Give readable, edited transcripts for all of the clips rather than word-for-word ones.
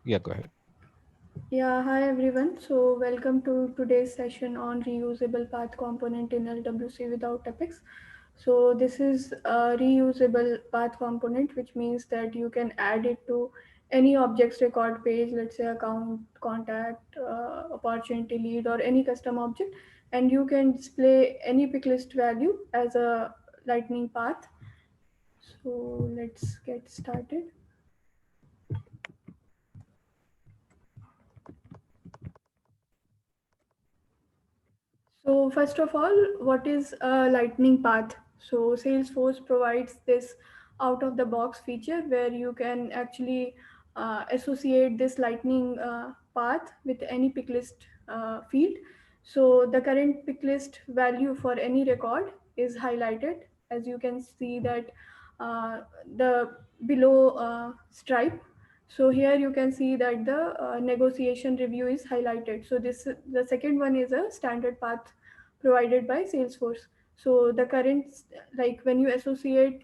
Yeah, go ahead. Yeah, hi everyone. So, welcome to today's session on reusable path component in LWC without Apex. So, this is a reusable path component, which means that you can add it to any objects record page, let's say account, contact, opportunity lead, or any custom object, and you can display any pick list value as a lightning path. So, let's get started. So first of all, what is a lightning path? So Salesforce provides this out of the box feature where you can actually associate this lightning path with any pick list field. So the current pick list value for any record is highlighted, as you can see that the below stripe. So here you can see that the negotiation review is highlighted. So this the second one is a standard path provided by Salesforce. So the current, like when you associate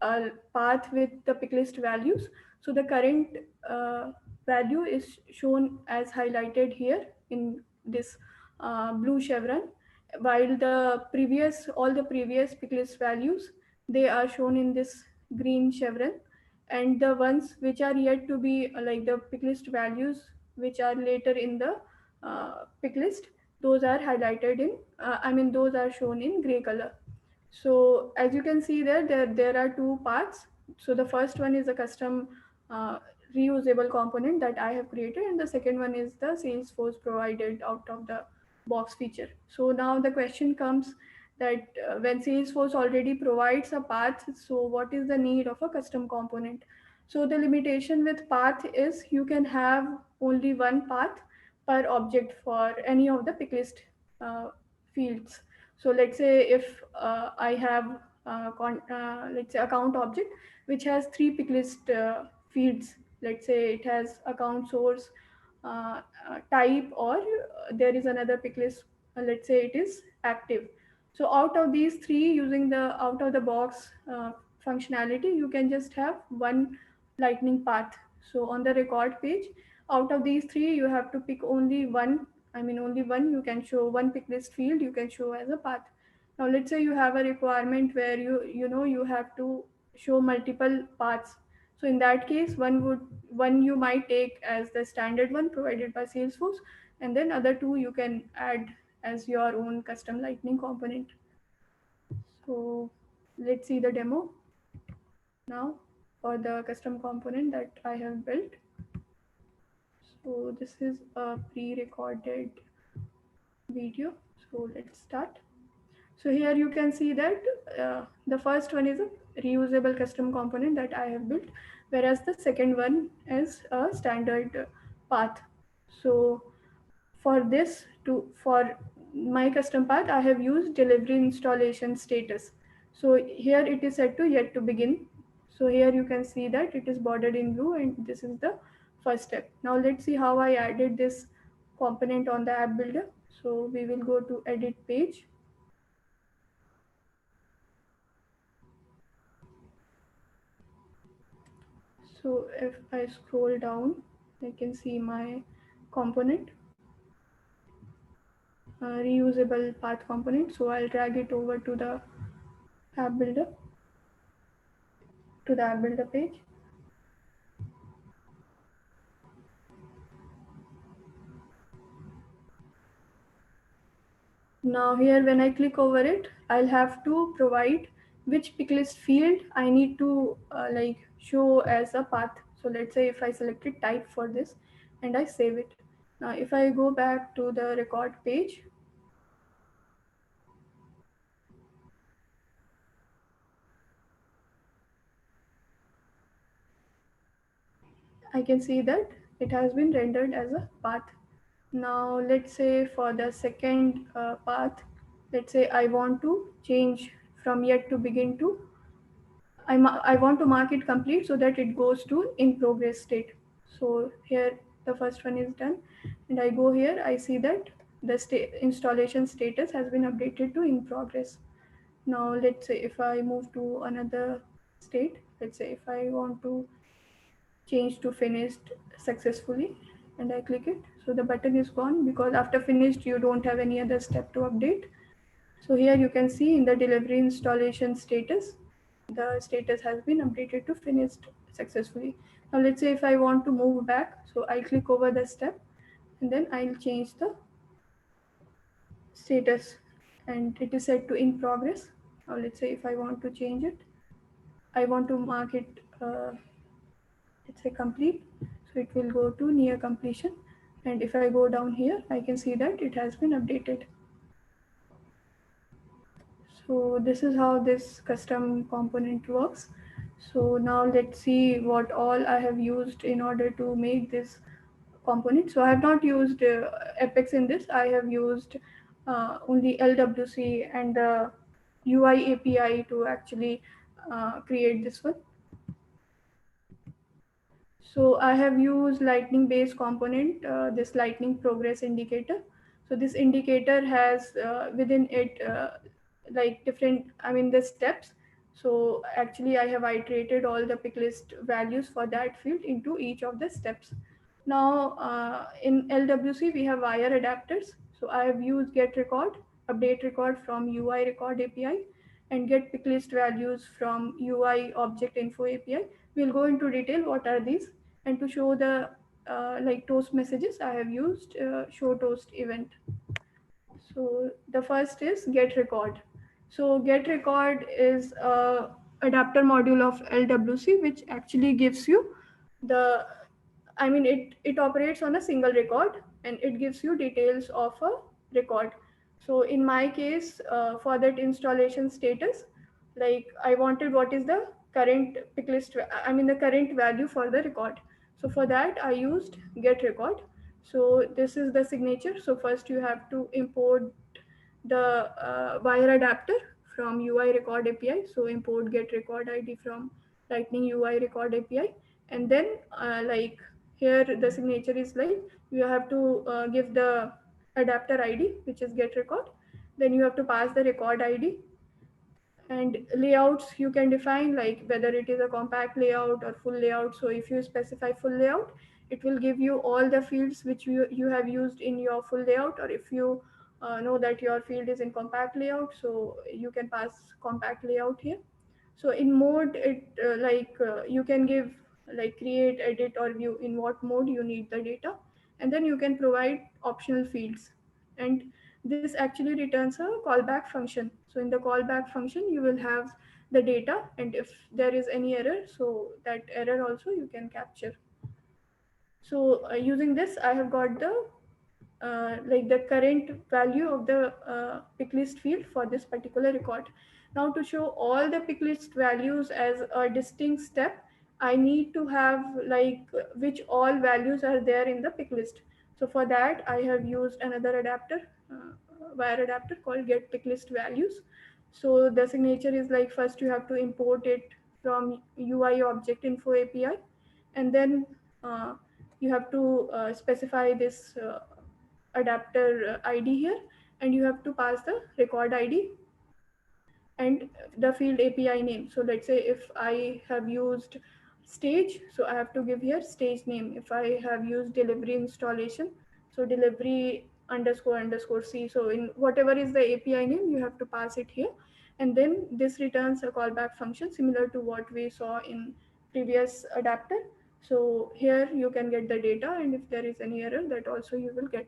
a path with the pick list values, so the current value is shown as highlighted here in this blue chevron, while the previous all the previous pick list values, they are shown in this green chevron, and the ones which are yet to be like the pick list values which are later in the pick list, those are highlighted in those are shown in gray color. So as you can see there are two parts. So the first one is a custom uh, reusable component that I have created, and the second one is the Salesforce provided out of the box feature. So now the question comes that when Salesforce already provides a path, so what is the need of a custom component? So the limitation with path is you can have only one path per object for any of the picklist uh, fields. So let's say if I have let's say account object which has three picklist fields. Let's say it has account source, type, or there is another picklist. Let's say it is active. So out of these three, using the out of the box functionality, you can just have one lightning path. So on the record page, out of these three, you have to pick only one. Only one you can show, one pick list field you can show as a path. Now let's say you have a requirement where you have to show multiple paths. So in that case, one you might take as the standard one provided by Salesforce, and then other two you can add as your own custom lightning component. So let's see the demo now for the custom component that I have built. So this is a pre-recorded video. So let's start. So here you can see that the first one is a reusable custom component that I have built, whereas the second one is a standard path. So for my custom path, I have used delivery installation status. So here it is set to yet to begin. So here you can see that it is bordered in blue, and this is the first step. Now let's see how I added this component on the app builder. So we will go to edit page. So if I scroll down, I can see my component, reusable path component. So I'll drag it over app builder, to the app builder page. Now here when I click over it, I'll have to provide which picklist field I need to show as a path. So let's say if I selected type for this and I save it. Now if I go back to the record page, I can see that it has been rendered as a path. Now let's say for the second path, let's say I want to change from yet to begin to I want to mark it complete so that it goes to in progress state. So here the first one is done, and I go here, I see that the installation status has been updated to in progress. Now let's say if I move to another state, let's say if I want to change to finished successfully, and I click it. So the button is gone because after finished you don't have any other step to update. So here you can see in the delivery installation status, the status has been updated to finished successfully. Now let's say if I want to move back, so I'll click over the step and then I'll change the status and it is set to in progress. Now let's say if I want to change it, I want to mark it, let's say complete. So it will go to near completion. And if I go down here, I can see that it has been updated. So this is how this custom component works. So now let's see what all I have used in order to make this component. So I have not used Apex in this. I have used only LWC and the UI API to actually create this one. So I have used lightning based component, this lightning progress indicator. So this indicator has within it like different, I mean the steps. So actually I have iterated all the pick list values for that field into each of the steps. Now in LWC we have wire adapters. So I have used get record, update record from UI record API and get pick list values from UI object info API. We'll go into detail what are these. And to show the like toast messages, I have used show toast event. So the first is get record. So get record is a adapter module of LWC which actually gives you the, I mean it operates on a single record and it gives you details of a record. So in my case for that installation status, like I wanted what is the current pick list, I mean the current value for the record. So for that I used get record. So this is the signature. So first you have to import the wire adapter from UI record API. So import get record ID from Lightning UI record API. And then like here the signature is like you have to give the adapter ID, which is get record. Then you have to pass the record ID, and layouts you can define like whether it is a compact layout or full layout. So if you specify full layout, it will give you all the fields which you have used in your full layout, or if you know that your field is in compact layout, so you can pass compact layout here. So in mode it you can give like create, edit or view in what mode you need the data, and then you can provide optional fields. And this actually returns a callback function. So in the callback function you will have the data, and if there is any error, so that error also you can capture. So using this I have got the like the current value of the pick list field for this particular record. Now to show all the pick list values as a distinct step, I need to have like which all values are there in the pick list. So for that I have used another adapter, wire adapter called get pick list values. So the signature is like first you have to import it from UI object info API, and then uh, you have to specify this adapter ID here, and you have to pass the record ID and the field API name. So let's say if I have used stage, so I have to give here stage name. If I have used delivery installation, so delivery underscore underscore C. So in whatever is the API name, you have to pass it here. And then this returns a callback function similar to what we saw in previous adapter. So here you can get the data, and if there is any error, that also you will get.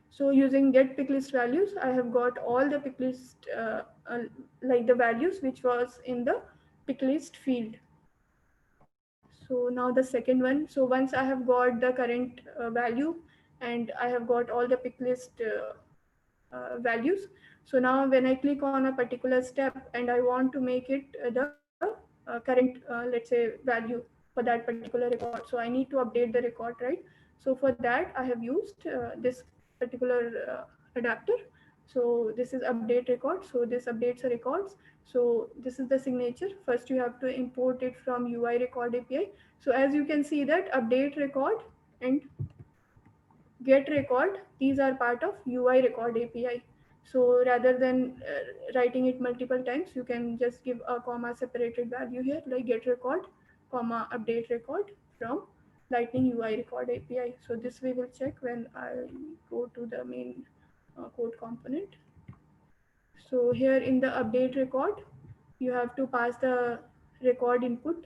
So using get pick list values, I have got all the pick list like the values which was in the pick list field. So now the second one. So once I have got the current value and I have got all the pick list values. So now when I click on a particular step and I want to make it the current, let's say, value for that particular record. So I need to update the record, right? So for that, I have used this particular adapter. So this is update record. So this updates the records. So this is the signature. First, you have to import it from UI record API. So as you can see that update record and get record, these are part of UI record API. So rather than writing it multiple times, you can just give a comma separated value here like get record comma update record from Lightning UI record API. So this we will check when I go to the main code component. So here in the update record, you have to pass the record input,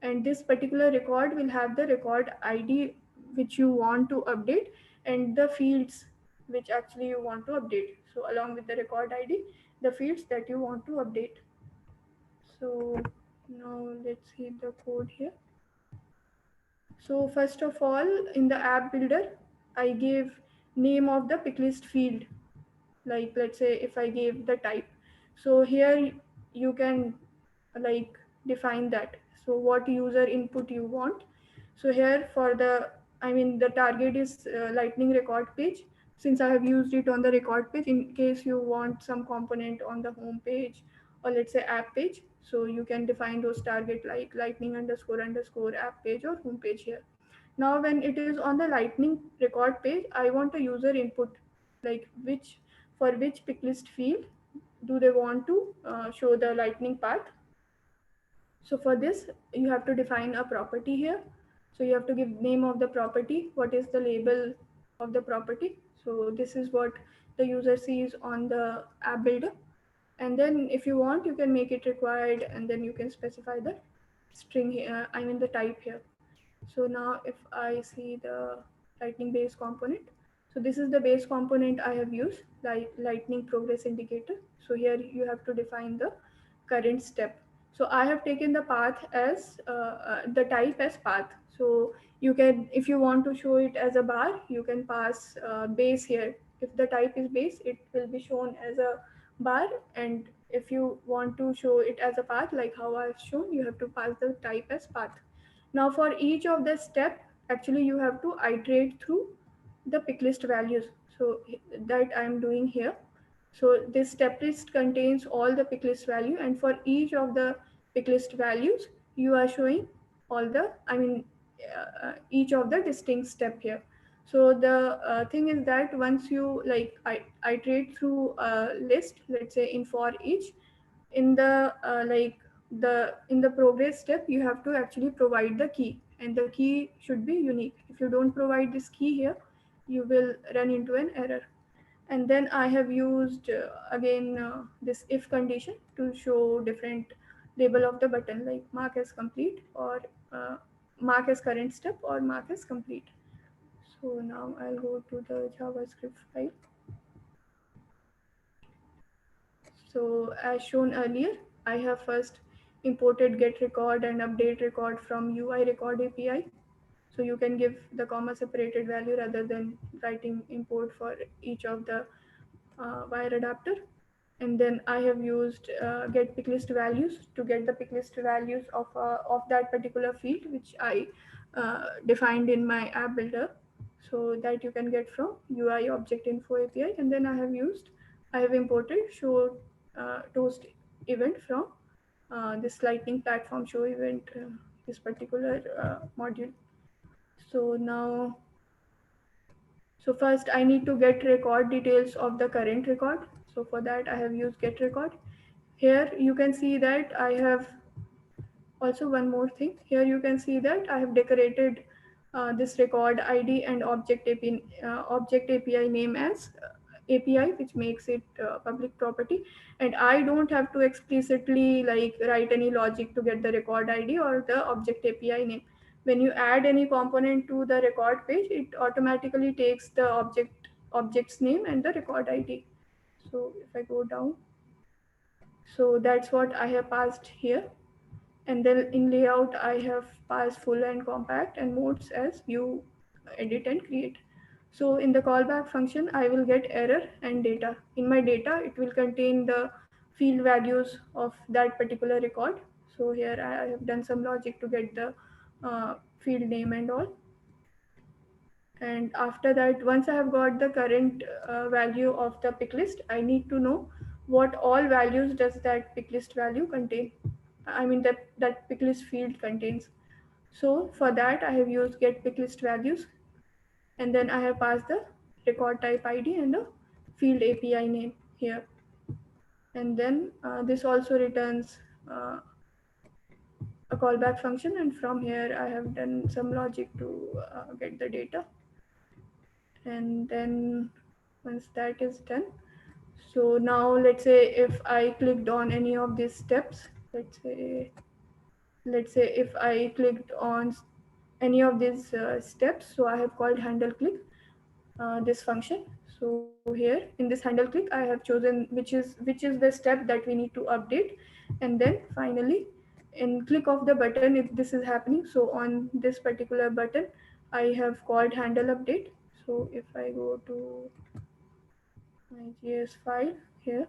and this particular record will have the record ID which you want to update and the fields which actually you want to update. So along with the record ID, the fields that you want to update. So now let's see the code here. So first of all, in the app builder, I gave name of the picklist field. Like let's say if I gave the type. So here you can like define that. So what user input you want. So here for the, I mean the target is Lightning record page. Since I have used it on the record page, in case you want some component on the home page or let's say app page, so you can define those target like lightning underscore underscore app page or home page here. Now when it is on the Lightning record page, I want a user input, like which, for which picklist field do they want to show the Lightning path. So for this, you have to define a property here. So you have to give name of the property, what is the label of the property. So this is what the user sees on the app builder. And then if you want, you can make it required, and then you can specify the string here, I mean the type here. So now if I see the Lightning base component, so this is the base component I have used, like Lightning progress indicator. So here you have to define the current step. So I have taken the path as the type as path. So you can, if you want to show it as a bar, you can pass base here. If the type is base, it will be shown as a bar. And if you want to show it as a path, like how I've shown, you have to pass the type as path. Now for each of the step, actually you have to iterate through the picklist values. So that I'm doing here. So this step list contains all the picklist value, and for each of the picklist values, you are showing all the, I mean, each of the distinct step here. So the thing is that once you like iterate through a list, let's say in for each, in the in the progress step, you have to actually provide the key, and the key should be unique. If you don't provide this key here, you will run into an error. And then I have used again this if condition to show different label of the button, like mark as complete or mark as current step or mark as complete. So now I'll go to the JavaScript file. So as shown earlier, I have first imported get record and update record from UI record API. So you can give the comma separated value rather than writing import for each of the wire adapter. And then I have used get picklist values to get the picklist values of that particular field which I defined in my app builder. So that you can get from UI object info API. And then I have imported show toast event from this Lightning platform show event, this particular module. So now, so first I need to get record details of the current record. So for that I have used get record. Here you can see that I have also one more thing. Here you can see that I have decorated this record ID and object API name as API, which makes it public property. And I don't have to explicitly like write any logic to get the record ID or the object API name. When you add any component to the record page, it automatically takes the object's name and the record ID. So if I go down, so that's what I have passed here. And then in layout, I have passed full and compact and modes as view, edit and create. So in the callback function, I will get error and data. In my data, it will contain the field values of that particular record. So here I have done some logic to get the field name and all. And after that, once I have got the current value of the pick list, I need to know what all values does that pick list value contain. I mean that pick list field contains. So for that, I have used get pick list values, and then I have passed the record type ID and the field API name here. And then this also returns a callback function, and from here I have done some logic to get the data. And then once that is done, so now let's say if I clicked on any of these steps, let's say if I clicked on any of these steps, so I have called handle click this function. So here in this handle click I have chosen which is the step that we need to update. And then finally in click of the button, if this is happening, so on this particular button I have called handle update. So if I go to my JS file here,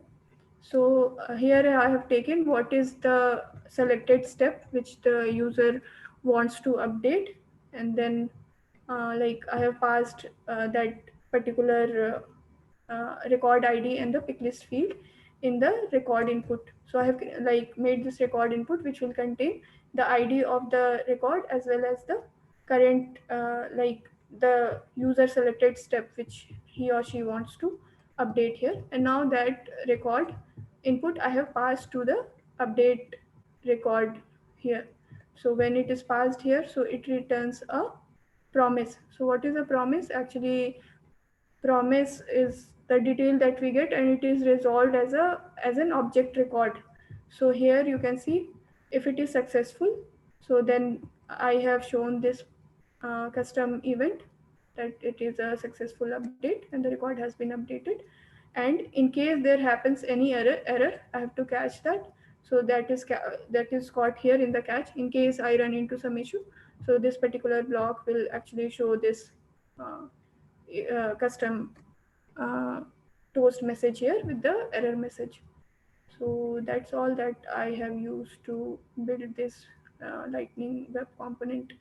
so here I have taken what is the selected step which the user wants to update, and then like I have passed that particular record ID and the picklist field in the record input. So I have like made this record input which will contain the ID of the record as well as the current like the user selected step which he or she wants to update here. And now that record input I have passed to the update record here. So when it is passed here, so it returns a promise. So what is a promise? Actually, promise is the detail that we get, and it is resolved as an object record. So here you can see if it is successful, so then I have shown this custom event that it is a successful update and the record has been updated. And in case there happens any error I have to catch that. So that is caught here in the catch in case I run into some issue. So this particular block will actually show this uh, custom uh, toast message here with the error message. So that's all that I have used to build this lightning web component.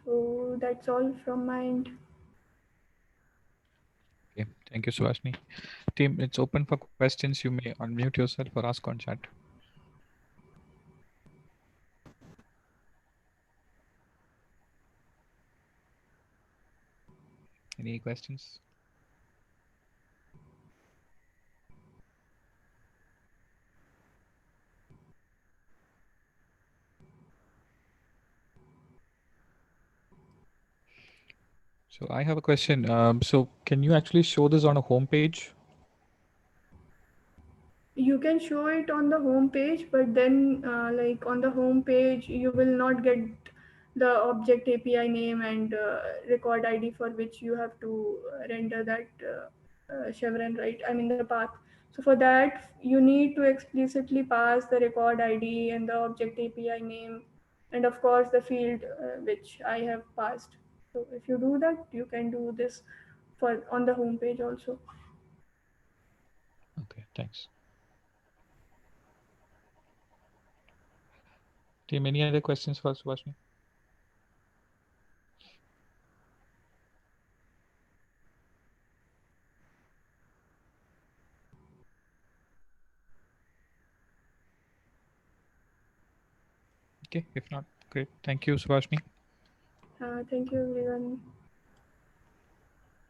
So that's all from my end. Okay, thank you, Subhashni. Team, it's open for questions. You may unmute yourself or ask on chat. Any questions? So I have a question. So can you actually show this on a home page? You can show it on the home page, but then like on the home page you will not get the object API name and record ID for which you have to render that chevron, right? I mean the path. So for that you need to explicitly pass the record ID and the object API name, and of course the field which I have passed. So if you do that you can do this for on the home page also. Okay, thanks. Team, any other questions for Subhashni? Okay, if not, great. Thank you, Subhashni. Thank you everyone.